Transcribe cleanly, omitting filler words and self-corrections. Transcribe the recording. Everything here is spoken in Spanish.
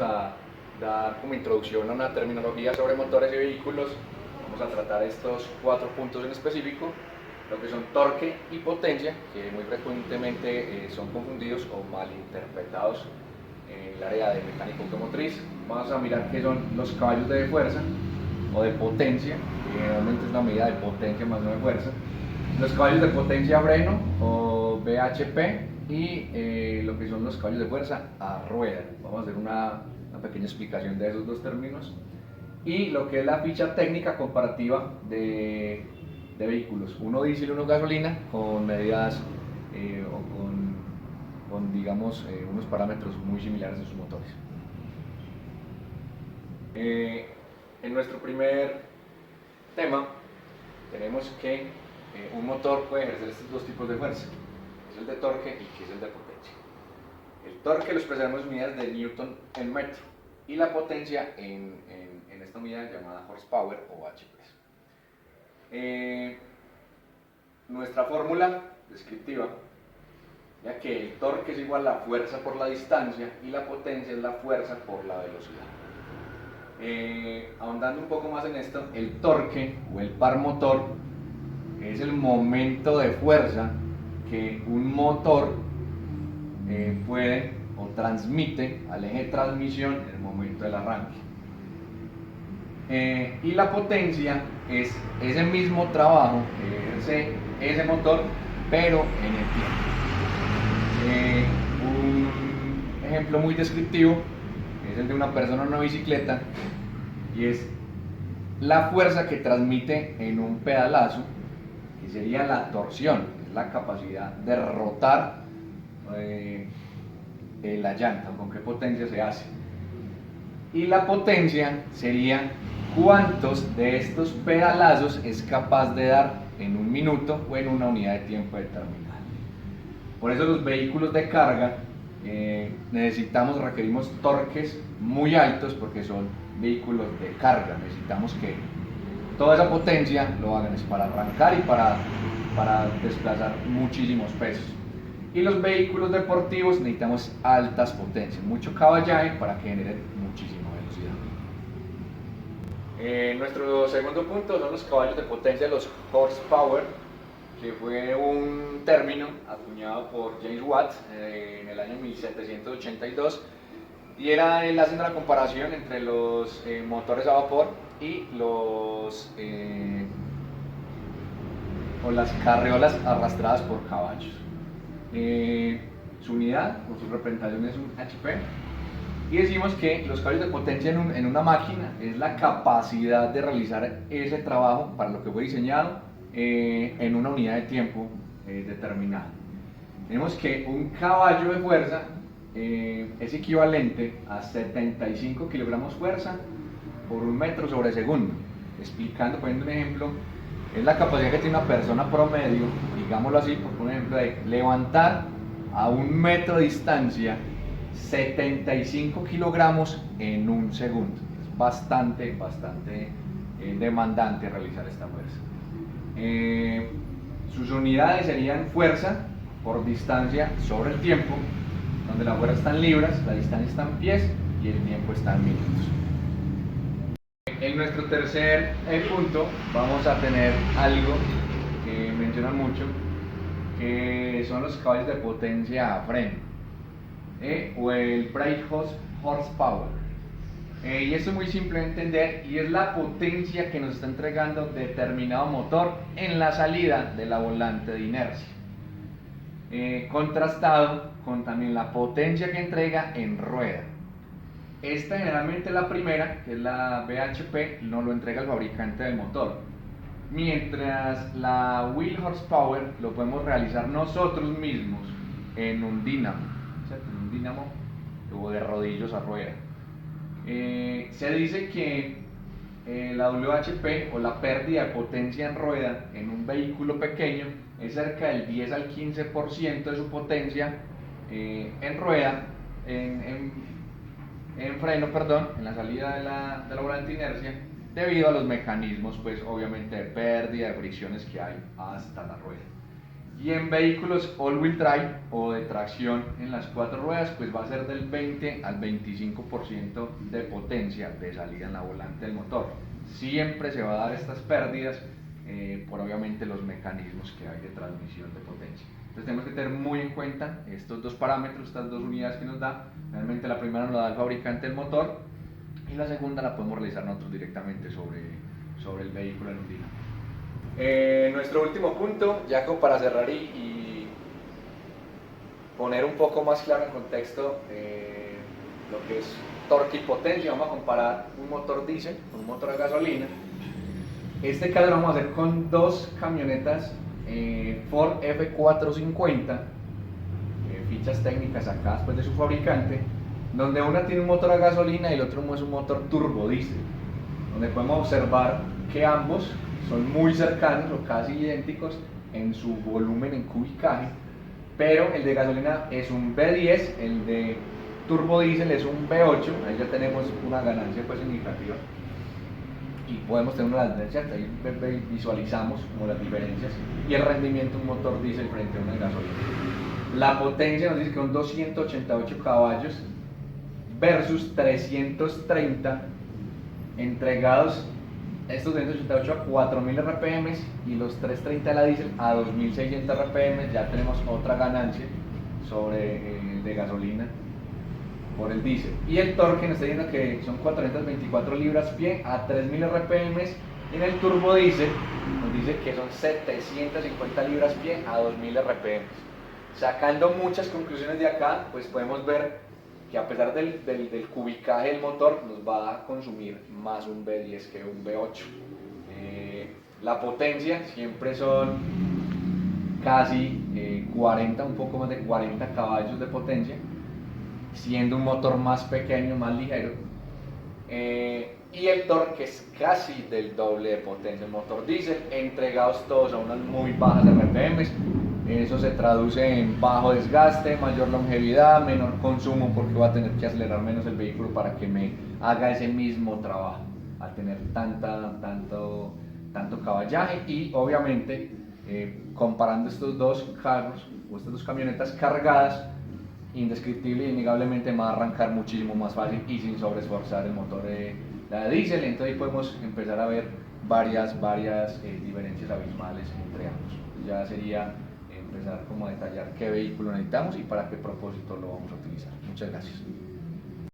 a dar como introducción a una terminología sobre motores y vehículos. Vamos a tratar estos 4 puntos en específico, lo que son torque y potencia, que muy frecuentemente son confundidos o malinterpretados en el área de mecánica automotriz. Vamos a mirar qué son los caballos de fuerza o de potencia, que generalmente es la medida de potencia más no de fuerza, los caballos de potencia a freno o bhp y lo que son los caballos de fuerza a rueda. Vamos a hacer una pequeña explicación de esos dos términos y lo que es la ficha técnica comparativa de vehículos, uno diésel y uno gasolina, con medidas o con digamos unos parámetros muy similares en sus motores. En nuestro primer tema tenemos que un motor puede ejercer estos dos tipos de fuerza, que es el de torque y que es el de potencia. El torque lo expresaremos en unidades de Newton en metro y la potencia en esta unidad llamada horsepower o HP. Nuestra fórmula descriptiva, ya que el torque es igual a la fuerza por la distancia y la potencia es la fuerza por la velocidad. Ahondando un poco más en esto, el torque o el par motor es el momento de fuerza que un motor puede o transmite al eje de transmisión en el momento del arranque. Y la potencia es ese mismo trabajo que ejerce ese motor, pero en el tiempo. Un ejemplo muy descriptivo es el de una persona en una bicicleta y es la fuerza que transmite en un pedalazo, que sería la torsión, es la capacidad de rotar la llanta, con qué potencia se hace. Y la potencia sería cuántos de estos pedalazos es capaz de dar en un minuto o en una unidad de tiempo determinada. Por eso los vehículos de carga requerimos torques muy altos porque son vehículos de carga. Necesitamos que toda esa potencia lo hagan es para arrancar y para desplazar muchísimos pesos. Y los vehículos deportivos necesitamos altas potencias, mucho caballaje para que generen muchísima velocidad. Nuestro segundo punto son los caballos de potencia, los horsepower, que fue un término acuñado por James Watt en el año 1782, y era él haciendo la comparación entre los motores a vapor y las carriolas arrastradas por caballos. Su unidad o su representación es un HP, y decimos que los caballos de potencia en una máquina es la capacidad de realizar ese trabajo para lo que fue diseñado en una unidad de tiempo determinada. Tenemos que un caballo de fuerza es equivalente a 75 kilogramos fuerza por un metro sobre segundo. Explicando, poniendo un ejemplo, es la capacidad que tiene una persona promedio, digámoslo así, por ejemplo, de levantar a un metro de distancia 75 kilogramos en un segundo. Es bastante demandante realizar esta fuerza. Sus unidades serían fuerza por distancia sobre el tiempo, donde la fuerza está en libras, la distancia está en pies y el tiempo está en minutos. En nuestro tercer punto vamos a tener algo que mencionan mucho, que son los caballos de potencia a freno o el brake horsepower. Y esto es muy simple de entender y es la potencia que nos está entregando determinado motor en la salida de la volante de inercia, contrastado con también la potencia que entrega en rueda. Esta generalmente la primera, que es la bhp, no lo entrega el fabricante del motor, mientras la wheel horsepower lo podemos realizar nosotros mismos en un dínamo, ¿cierto? En un dínamo o de rodillos a rueda. Se dice que la WHP o la pérdida de potencia en rueda en un vehículo pequeño es cerca del 10 al 15% de su potencia en rueda, en freno, perdón, en la salida de la volante de inercia, debido a los mecanismos, pues obviamente de pérdida de fricciones que hay hasta la rueda. Y en vehículos all-wheel drive o de tracción en las 4 ruedas, pues va a ser del 20 al 25% de potencia de salida en la volante del motor. Siempre se va a dar estas pérdidas por obviamente los mecanismos que hay de transmisión de potencia. Entonces tenemos que tener muy en cuenta estos dos parámetros, estas dos unidades que nos da. Realmente la primera nos la da el fabricante del motor y la segunda la podemos realizar nosotros directamente sobre el vehículo en un día. Nuestro último punto, ya como para cerrar y poner un poco más claro en contexto lo que es torque y potencia, vamos a comparar un motor diésel con un motor a gasolina. Este caso lo vamos a hacer con dos camionetas Ford F450, fichas técnicas sacadas pues, de su fabricante, donde una tiene un motor a gasolina y el otro es un motor turbodiesel, donde podemos observar que ambos son muy cercanos o casi idénticos en su volumen en cubicaje, pero el de gasolina es un V10, el de turbodiesel es un V8, ahí ya tenemos una ganancia pues significativa y podemos tener una tendencia, ahí visualizamos como las diferencias y el rendimiento de un motor diésel frente a una de gasolina. La potencia nos dice que son 288 caballos versus 330 entregados estos 288 a 4000 RPM y los 330 de la diésel a 2600 RPM. Ya tenemos otra ganancia sobre el de gasolina por el diésel. Y el torque nos está diciendo que son 424 libras-pie a 3000 RPM y en el turbo diésel nos dice que son 750 libras-pie a 2000 RPM. Sacando muchas conclusiones de acá, pues podemos ver que a pesar del cubicaje del motor nos va a consumir más un V10 que un V8. La potencia siempre son casi 40, un poco más de 40 caballos de potencia, siendo un motor más pequeño, más ligero, y el torque es casi del doble de potencia. El motor diésel, entregados todos a unas muy bajas RPM, eso se traduce en bajo desgaste, mayor longevidad, menor consumo, porque voy a tener que acelerar menos el vehículo para que me haga ese mismo trabajo, al tener tanto caballaje. Y obviamente comparando estos dos carros o estas dos camionetas cargadas, indescriptible y innegablemente va a arrancar muchísimo más fácil y sin sobreesforzar el motor de la diésel. Entonces ahí podemos empezar a ver varias diferencias abismales entre ambos. Ya sería empezar como a detallar qué vehículo necesitamos y para qué propósito lo vamos a utilizar. Muchas gracias.